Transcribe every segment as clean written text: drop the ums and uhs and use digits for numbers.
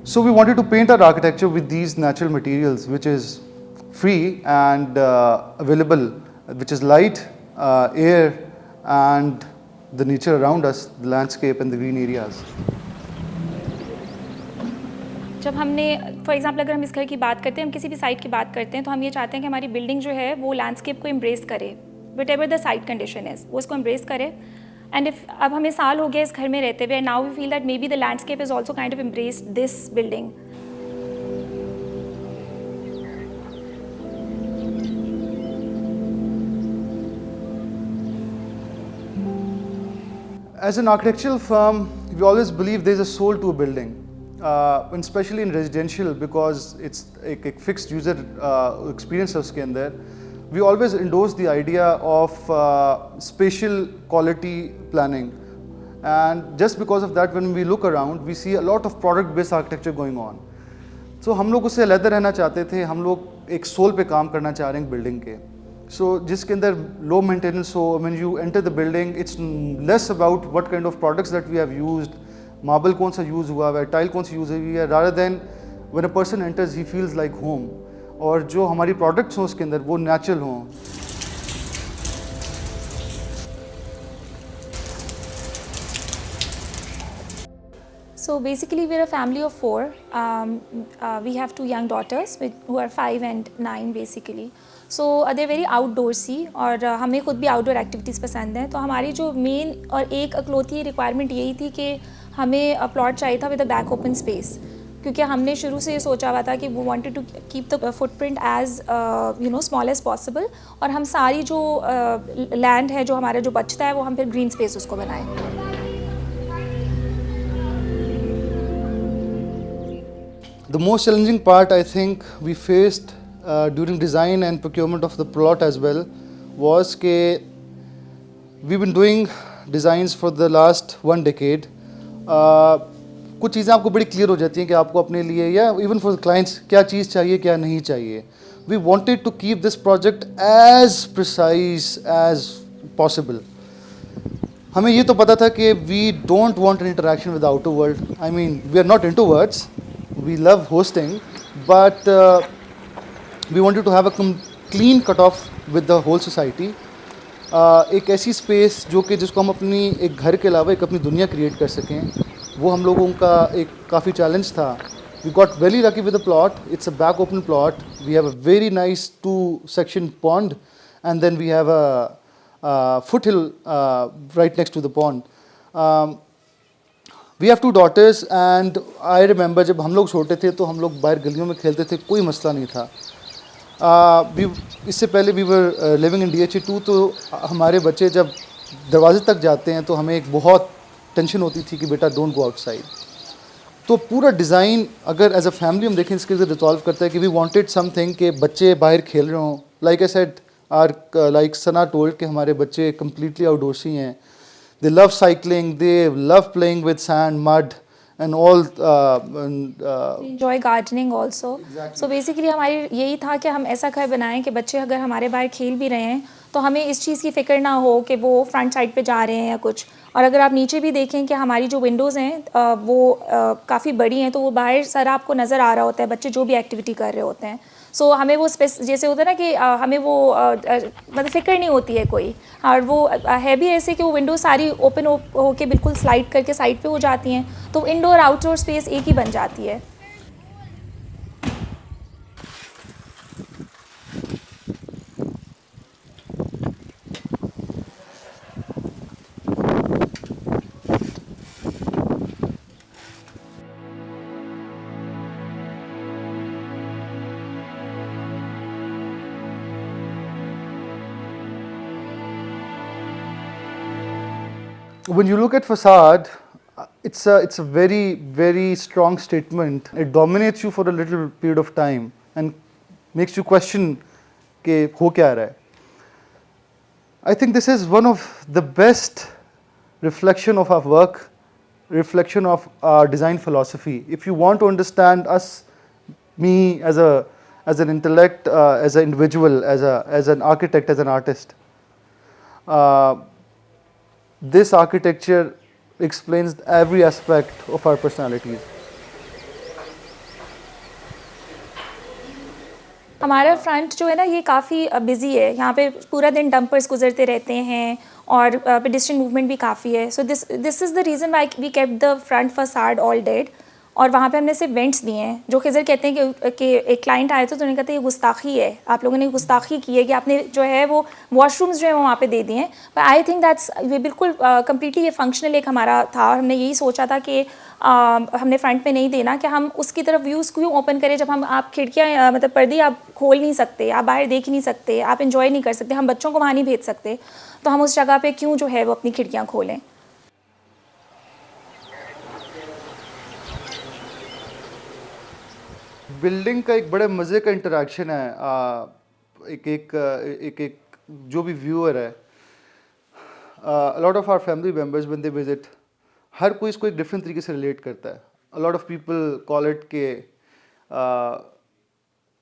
So we wanted to paint our architecture with these natural materials, which is free and available, which is light, air, and the nature around us, the landscape and the green areas. जब हमने for example अगर हम इस घर की बात करते हैं, हम किसी भी साइट की बात करते हैं, तो हम ये चाहते हैं कि हमारी बिल्डिंग जो है वो लैंडस्केप को एम्ब्रेस करे, what ever the site condition is, वो उसको एम्ब्रेस करे. एंड इफ अब हमें साल हो गया इस घर में रहते हुए, now we feel that may be the landscape is also kind of embrace this building. As an architectural firm, we always believe there is a soul to a building, and especially in residential because it's a fixed user experience है उसके अंदर. We always endorse the idea of spatial quality planning, and just because of that, when we look around, we see a lot of product-based architecture going on. So हम लोग उससे अलग रहना चाहते थे, हम लोग एक सोल पे काम करना चाह रहे हैं बिल्डिंग के. So जिसके अंदर low maintenance हो, when you enter the building, it's less about what kind of products that we have used, marble कौन सा use हुआ है, tile कौन सी use हुई है, rather than when a person enters he feels like home. और जो हमारी products हों उसके अंदर वो natural हों. So basically we're a family of four. We have two young daughters who are 5 and 9 basically. So they're very outdoorsy और हमें खुद भी आउटडोर एक्टिविटीज़ पसंद हैं. तो हमारी जो मेन और एक अकलौती रिक्वायरमेंट यही थी कि हमें प्लॉट चाहिए था with a back open space, क्योंकि हमने शुरू से ये सोचा हुआ था कि वो wanted to keep the footprint as small as possible, और हम सारी जो लैंड है जो हमारा जो बचता है वो हम फिर ग्रीन स्पेस उसको बनाएं. The most challenging part I think we faced during design and procurement of the plot as well was that we've been doing designs for the last 1 decade. कुछ चीज़ें आपको बड़ी क्लियर हो जाती हैं कि आपको अपने लिए या इवन फॉर क्लाइंट्स क्या चीज़ चाहिए क्या नहीं चाहिए. We wanted to keep this project as precise as possible. हमें ये तो पता था कि we don't want an interaction with the outer world. I mean, we are not introverts. We love hosting, but we wanted to have a clean cut-off with the whole society. एक ऐसी space जो कि जिसको हम अपनी एक घर के अलावा एक अपनी दुनिया क्रिएट कर सकें, वो हम लोगों का एक काफ़ी चैलेंज था. We got very lucky with the plot. It's a back open plot. We have a very nice 2-section pond, and then we have a foothill right next to the pond. We have 2 daughters and I remember जब हम लोग छोटे थे तो हम लोग बाहर गलियों में खेलते थे, कोई मसला नहीं था. इससे पहले we were living in DHA2, तो हमारे बच्चे जब दरवाजे तक जाते हैं तो हमें एक बहुत टेंशन होती थी कि बेटा डोंट गो आउटसाइड. तो पूरा डिज़ाइन अगर एज अ फैमिली हम देखें इसके रिजॉल्व करता है कि वी वांटेड समथिंग कि बच्चे बाहर खेल रहे हों. Like I said, like Sana told कि हमारे बच्चे कम्प्लीटली आउटडोर्सी हैं. They love cycling, they love playing with sand, mud and all. enjoy gardening also. Exactly. So basically हमारी यही था कि हम ऐसा घर बनाएं कि बच्चे अगर हमारे बाहर खेल भी रहे हैं तो हमें इस चीज़ की फ़िक्र ना हो कि वो फ्रंट साइड पे जा रहे हैं या कुछ. और अगर आप नीचे भी देखें कि हमारी जो विंडोज़ हैं वो काफ़ी बड़ी हैं, तो वो बाहर सारा आपको नज़र आ रहा होता है, बच्चे जो भी एक्टिविटी कर रहे होते हैं. सो हमें वो स्पेस जैसे होता है ना कि हमें वो मतलब फ़िक्र नहीं होती है कोई. और वो है भी ऐसे कि वो विंडो सारी ओपन होके बिल्कुल स्लाइड करके साइड पे हो जाती हैं, तो इंडोर आउटडोर स्पेस एक ही बन जाती है. When you look at facade, it's a very, very strong statement. It dominates you for a little period of time and makes you question कि हो क्या रहा है. I think this is one of the best reflection of our work, reflection of our design philosophy. If you want to understand us, me as an intellect, as an individual, as an architect, as an artist, this architecture explains every aspect of our personalities. हमारा front जो है ना ये काफ़ी busy है, यहाँ पे पूरा दिन डंपर्स गुजरते रहते हैं और पेडेस्ट्रियन मूवमेंट भी काफ़ी है. So this is the reason why we kept the front facade all dead. और वहाँ पे हमने सिर्फ वेंट्स दिए हैं. जो खिज़र कहते हैं कि एक क्लाइंट आए थे तो उन्होंने कहते हैं ये गुस्ताखी है, आप लोगों ने गुस्ताखी की है कि आपने जो है वो वॉशरूम्स जो है वो वहाँ पे दे दिए हैं. बट आई थिंक दैट्स ये बिल्कुल कम्प्लीटली ये फंक्शनल एक हमारा था और हमने यही सोचा था कि हमने फ्रंट पे नहीं देना कि हम उसकी तरफ व्यूज़ क्यों ओपन करें जब हम आप खिड़कियाँ मतलब पर्दे आप खोल नहीं सकते, आप बाहर देख ही नहीं सकते, आप इन्जॉय नहीं कर सकते, हम बच्चों को वहाँ नहीं भेज सकते, तो हम उस जगह पे क्यों जो है वो अपनी खिड़कियाँ खोलें. बिल्डिंग का एक बड़े मज़े का इंटरेक्शन है. एक जो भी व्यूअर है, lot of our family members when they visit, हर कोई इसको एक डिफरेंट तरीके से रिलेट करता है. A lot of people call it के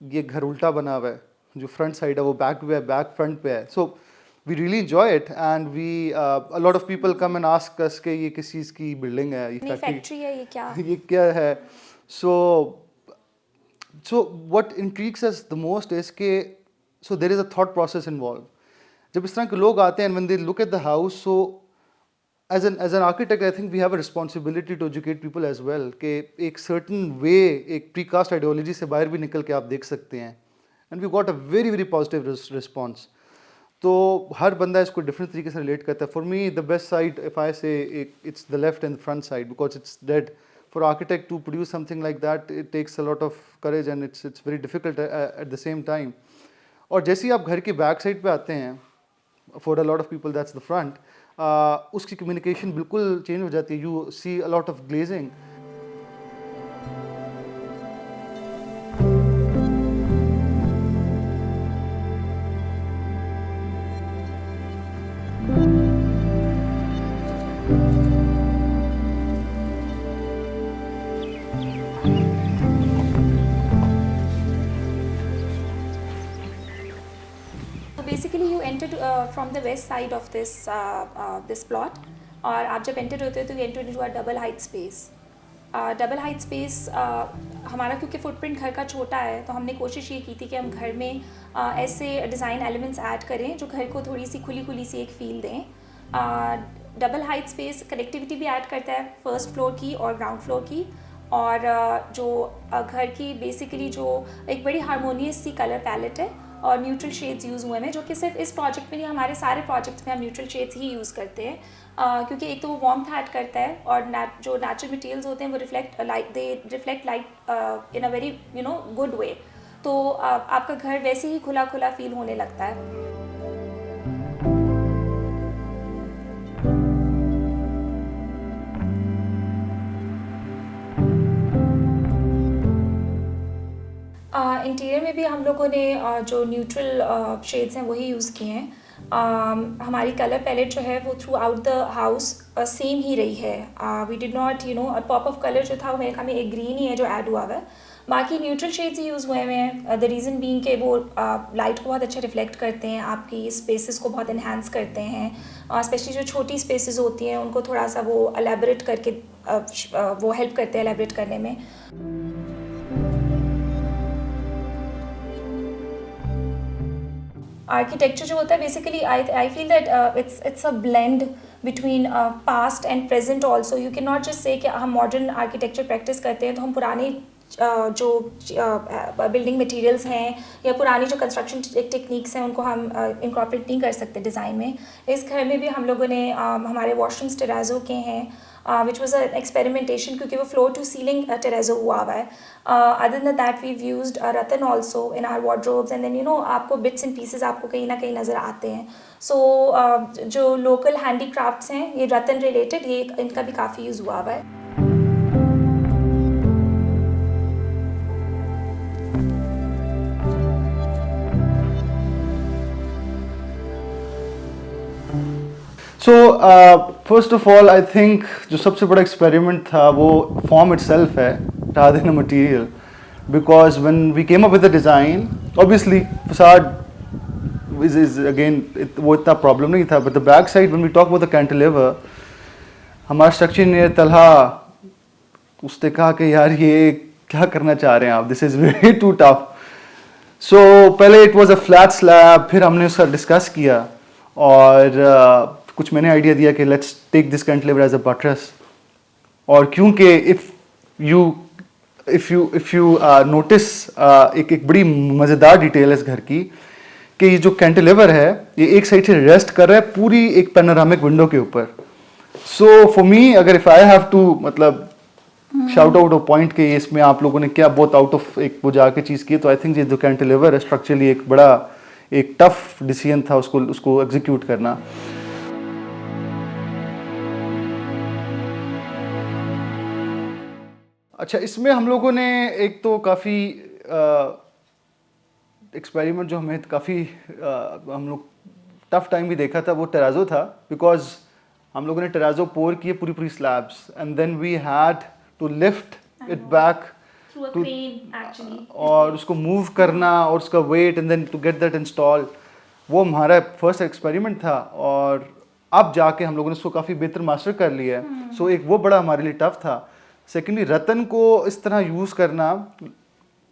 ये घर उल्टा बना हुआ है, जो फ्रंट साइड है वो बैक पे है, बैक फ्रंट पे है. So we really enjoy it and we a lot of people come and ask us के ये किस चीज़ की बिल्डिंग है, ये फैक्ट्री है, ये क्या ये क्या है. So what intrigues us the most is कि so there is a thought process involved. जब इस तरह के लोग आते हैं and when they look at the house, so as an architect I think we have a responsibility to educate people as well कि एक certain way, एक precast ideology से बाहर भी निकल के आप देख सकते हैं. And we got a very positive response. तो हर बंदा इसको डिफरेंट तरीके से रिलेट करता है. For me the best side if I say it's the left and front side because it's dead. For architect to produce something like that, it takes a lot of courage and it's very difficult at the same time. और जैसे ही आप घर की back side पे आते हैं, for a lot of people that's the front, उसकी communication बिल्कुल change हो जाती है. You see a lot of glazing. Basically you enter from the west side of this plot और आप जब एंटर होते हो तो you enter into a double height space. Double height space हमारा क्योंकि फुटप्रिंट घर का छोटा है तो हमने कोशिश ये की थी कि हम घर में ऐसे डिज़ाइन एलिमेंट्स ऐड करें जो घर को थोड़ी सी खुली खुली सी एक फील दें. डबल हाइट स्पेस कनेक्टिविटी भी ऐड करता है फर्स्ट फ्लोर की और ग्राउंड फ्लोर की. और जो घर की बेसिकली जो एक बड़ी हारमोनियस सी कलर पैलेट है और न्यूट्रल शेड्स यूज़ हुए हैं जो कि सिर्फ इस प्रोजेक्ट में नहीं, हमारे सारे प्रोजेक्ट्स में हम न्यूट्रल शेड्स ही यूज़ करते हैं. क्योंकि एक तो वो वार्मथ ऐड करता है और जो नेचुरल मटेरियल्स होते हैं वो reflect light in a very good way. तो आपका घर वैसे ही खुला खुला फील होने लगता है. इंटीरियर में भी हम लोगों ने जो न्यूट्रल शेड्स हैं वही यूज़ किए हैं. हमारी कलर पैलेट जो है वो throughout the house same ही रही है. We did not pop of colour जो था वो मेरे ख्याल में एक ग्रीन ही है जो ऐड हुआ हुआ है. बाकी न्यूट्रल शेड्स ही यूज़ हुए हैं. द रीज़न बीइंग कि वो लाइट को बहुत अच्छा रिफ्लेक्ट करते हैं, आपकी स्पेसेस को बहुत इन्हांस करते हैं. स्पेशली जो छोटी स्पेसेस होती हैं उनको थोड़ा सा वो एलेबरेट करके वो हेल्प करते हैं एलेबरेट करने में. आर्किटेक्चर जो होता है basically I feel that it's a blend between past and present also. You can not just say कि हम मॉडर्न आर्किटेक्चर प्रैक्टिस करते हैं तो हम पुराने जो बिल्डिंग मटेरियल्स हैं या पुरानी जो कंस्ट्रक्शन टेक्निक्स हैं उनको हम इंकॉर्पोरेट नहीं कर सकते डिज़ाइन में. इस घर में भी हम लोगों ने हमारे वॉशरूम्स टेराजो के हैं which was an experimentation क्योंकि वो floor to ceiling terrazzo हुआ हुआ है. Other than that we've used rattan also in our wardrobes and then आपको bits and pieces आपको कहीं ना कहीं नज़र आते हैं. So जो local handicrafts हैं ये rattan related, ये इनका भी काफ़ी यूज़ हुआ हुआ है. So first of all I think जो सबसे बड़ा experiment था वो form itself है rather than a material, because when we came up with the design obviously facade is again वो इतना problem नहीं था, but the back side when we talk about the cantilever, हमारा structure engineer तलहा उसने कहा कि यार ये क्या करना चाह रहे हैं आप, this is way too tough. सो पहले it was a flat slab, फिर हमने उसका डिस्कस किया और कुछ मैंने आइडिया दिया कि let's take this cantilever as a buttress. और क्योंकि इफ यू नोटिस एक बड़ी मज़ेदार डिटेल है इस घर की कि ये जो कैंटिलीवर है ये एक साइड से रेस्ट कर रहा है पूरी एक पैनोरामिक विंडो के ऊपर। सो फॉर मी अगर इफ आई हैव टू मतलब शाउट आउट ऑफ पॉइंट के इसमें आप लोगों ने क्या बहुत आउट ऑफ एक वो जाके चीज़ की, तो आई थिंक ये जो कैंटिलीवर है स्ट्रक्चरली एक बड़ा एक टफ डिसीजन था उसको उसको एग्जीक्यूट करना। अच्छा, इसमें हम लोगों ने एक तो काफ़ी एक्सपेरिमेंट जो हमें काफ़ी हम लोग टफ टाइम भी देखा था वो टेराजो था, बिकॉज हम लोगों ने टेराजो पोर किए पूरी पूरी slabs and then we had to lift it back और उसको मूव करना और उसका weight and then to get that install. वो हमारा फर्स्ट एक्सपेरिमेंट था और अब जाके हम लोगों ने उसको काफ़ी बेहतर मास्टर कर लिया है। सो एक वो बड़ा हमारे लिए टफ था। सेकेंडली रतन को इस तरह यूज़ करना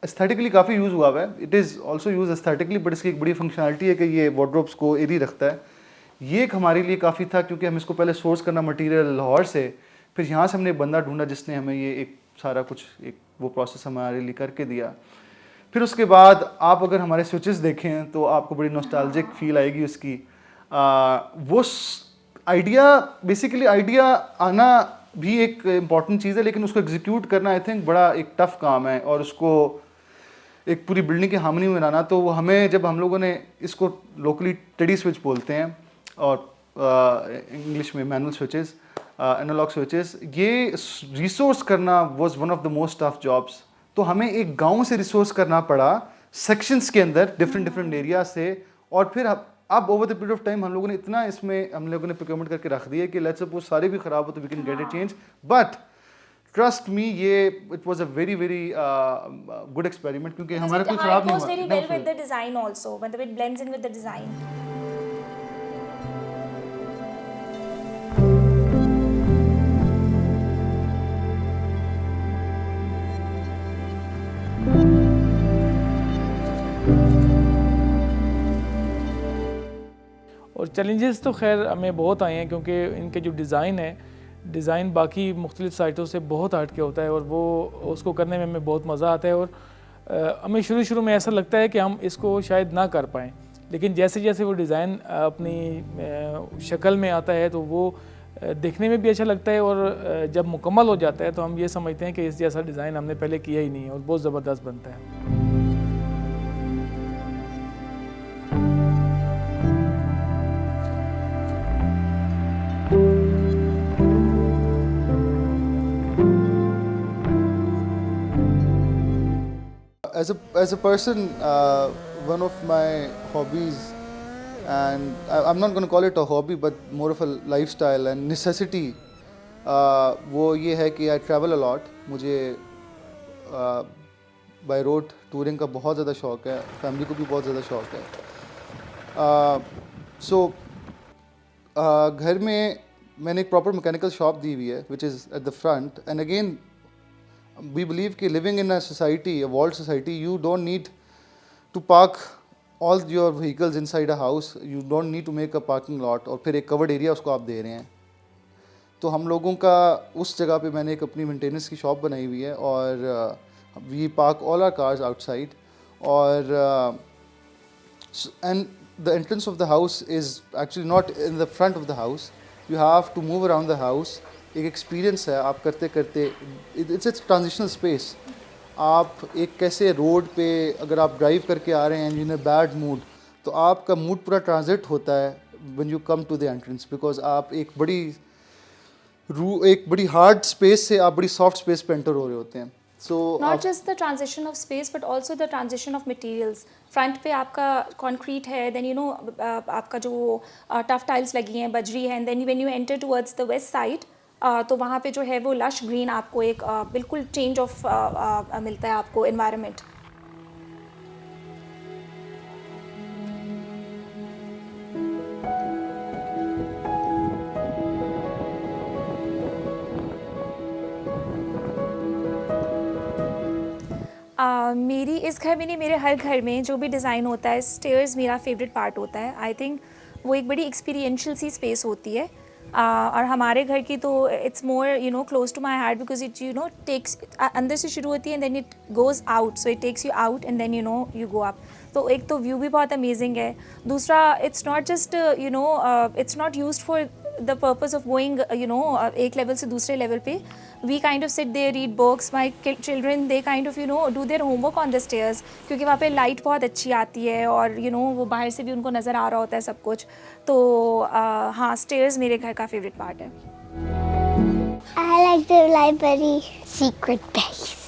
एस्थेटिकली काफ़ी यूज़ हुआ है, it is also use aesthetically, but इसकी एक बड़ी फंक्शनलिटी है कि ये वार्डरोब्स को एरी रखता है। ये एक हमारे लिए काफ़ी था क्योंकि हम इसको पहले सोर्स करना मटेरियल लाहौर से, फिर यहाँ से हमने एक बंदा ढूंढा जिसने हमें ये एक सारा कुछ एक वो प्रोसेस हमारे लिए करके दिया। फिर उसके बाद आप अगर हमारे स्विचेस देखें तो आपको बड़ी नॉस्टैल्जिक फील आएगी उसकी। वो आइडिया बेसिकली आइडिया आना भी एक इम्पॉर्टेंट चीज़ है, लेकिन उसको एग्जीक्यूट करना आई थिंक बड़ा एक टफ काम है और उसको एक पूरी बिल्डिंग की हार्मनी में बनाना। तो हमें जब हम लोगों ने इसको लोकली टेडी स्विच बोलते हैं और इंग्लिश में मैनुअल स्विचेस एनालॉग स्विचेस, ये रिसोर्स करना was one of the most tough jobs. तो हमें एक गांव से रिसोर्स करना पड़ा सेक्शंस के अंदर डिफरेंट डिफरेंट एरिया से, और फिर अब over the period of time हम लोगों ने इतना इसमें हम लोगों ने प्रोक्योरमेंट करके रख दिया कि लेट्स सपोज सारे भी खराब हो तो we can get it change. But trust me ये it was a very very good experiment क्योंकि हमारे कोई खराब नहीं हुआ। It goes very well with the design also, when it blends in with the design. और चैलेंजेस तो खैर हमें बहुत आए हैं क्योंकि इनके जो डिज़ाइन बाकी मुख्तलिफ साइटों से हट हट के होता है और वो उसको करने में हमें बहुत मज़ा आता है। और हमें शुरू में ऐसा लगता है कि हम इसको शायद ना कर पाएँ, लेकिन जैसे जैसे वो डिज़ाइन अपनी शक्ल में आता है तो वो देखने में भी अच्छा लगता है और जब मुकम्मल हो जाता है तो हम ये समझते हैं कि इस जैसा डिज़ाइन हमने पहले किया ही नहीं और बहुत ज़बरदस्त बनता है। As a person, one of my hobbies, and I'm not going to call it a hobby, but more of a lifestyle and necessity, वो ये है कि I travel a lot. मुझे बाय रोड टूरिंग का बहुत ज़्यादा शौक़ है, फैमिली को भी बहुत ज़्यादा शौक़ है। सो घर में मैंने एक प्रॉपर मैकेनिकल शॉप दी हुई है which is at the front, and again we believe कि living in a society, a walled society, you don't need to park all your vehicles inside a house, you don't need to make a parking lot और फिर एक covered area उसको आप दे रहे हैं। तो हम लोगों का उस जगह पे मैंने एक अपनी मेंटेनेंस की शॉप बनाई हुई है और we park all our cars outside और and the entrance of the house is actually not in the front of the house, you have to move around the house। एक एक्सपीरियंस है आप करते करते, इट्स इट्स ट्रांजिशनल स्पेस। आप एक कैसे road पे अगर आप ड्राइव करके आ रहे हैं इन अ बैड मूड, तो आपका मूड पूरा ट्रांजिट होता है when you come to the entrance, because आप एक बड़ी हार्ड स्पेस से आप बड़ी सॉफ्ट स्पेस पे एंटर हो रहे होते हैं। So not just the transition of space but also the transition of materials. Front पे आपका कंक्रीट है, देन आपका जो टफ टाइल्स लगी हैं, बजरी है, and then when you enter towards the west side तो वहाँ पे जो है वो लश ग्रीन आपको एक बिल्कुल चेंज ऑफ मिलता है आपको एनवायरनमेंट। मेरी इस घर में नहीं, मेरे हर घर में जो भी डिज़ाइन होता है, स्टेयर्स मेरा फेवरेट पार्ट होता है। आई थिंक वो एक बड़ी एक्सपीरियंशियल सी स्पेस होती है। और हमारे घर की तो it's more close to my heart because it takes अंदर से शुरू होती है and then it goes out, so it takes you out and then you go up. तो एक तो व्यू भी बहुत अमेजिंग है। दूसरा, it's not just it's not used for the purpose of going एक लेवल से दूसरे लेवल पे। we kind of sit there, read books, my children they kind of do their homework on the stairs, क्योंकि वहाँ पे light बहुत अच्छी आती है और वो बाहर से भी उनको नज़र आ रहा होता है सब कुछ। तो हाँ, स्टेयर्स मेरे घर का फेवरेट पार्ट है। I like the library secret base.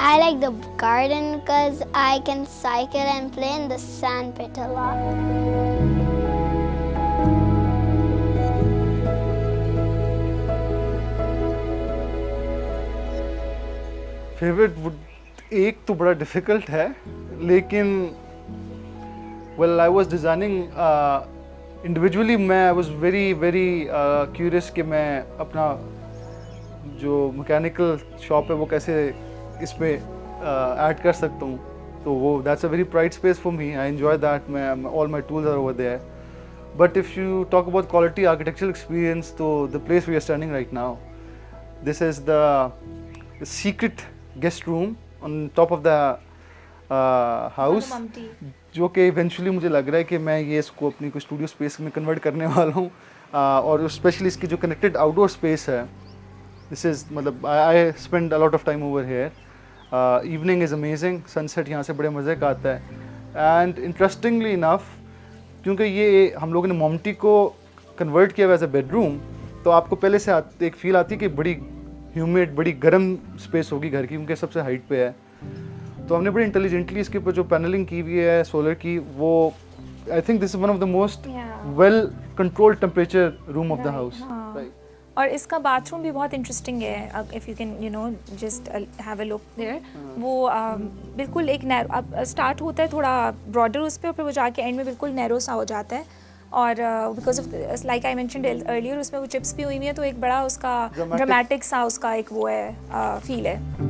I like the garden because I can cycle and play in the sand pit a lot. Favourite wood, एक तो बड़ा डिफ़िकल्ट है, लेकिन well I was designing individually, मैं I was very very curious कि मैं अपना जो मैकेनिकल शॉप है वो कैसे इस पे ऐड कर सकता हूँ। तो वो that's a very pride space for me, I enjoy that, मैं all my tools are over there. But if you talk about quality architectural experience, तो the place we are standing right now, this is the secret guest room on top of the house, जो कि eventually मुझे लग रहा है कि मैं ये इसको अपनी कोई स्टूडियो स्पेस में कन्वर्ट करने वाला हूँ। और स्पेशली इसकी जो कनेक्टेड आउटडोर स्पेस है, दिस इज़ मतलब I spend a lot of time over here. Evening is amazing, sunset यहाँ से बड़े मज़े का आता है। एंड इंटरेस्टिंगली इनफ, क्योंकि ये हम लोगों ने मोमटी को कन्वर्ट किया हुआ एज अ बेडरूम, तो आपको पहले से एक फील आती है कि बड़ी ह्यूमिड, बड़ी गर्म स्पेस होगी घर की, क्योंकि सबसे हाइट पे है। तो हमने बड़ी इंटेलिजेंटली इसके ऊपर जो पैनलिंग की हुई है सोलर की, वो I think this is one of the most well controlled temperature room of the house. और इसका बाथरूम भी बहुत इंटरेस्टिंग है। If you can just have a look there, वो बिल्कुल एक नैरो, अब स्टार्ट होता है थोड़ा ब्रॉडर उस पर, और फिर वो जाके एंड में बिल्कुल नैरो सा हो जाता है। और because of like I mentioned earlier, उसमें वो चिप्स भी हुई हुई है, तो एक बड़ा उसका ड्रामेटिक सा उसका एक वो है फील है।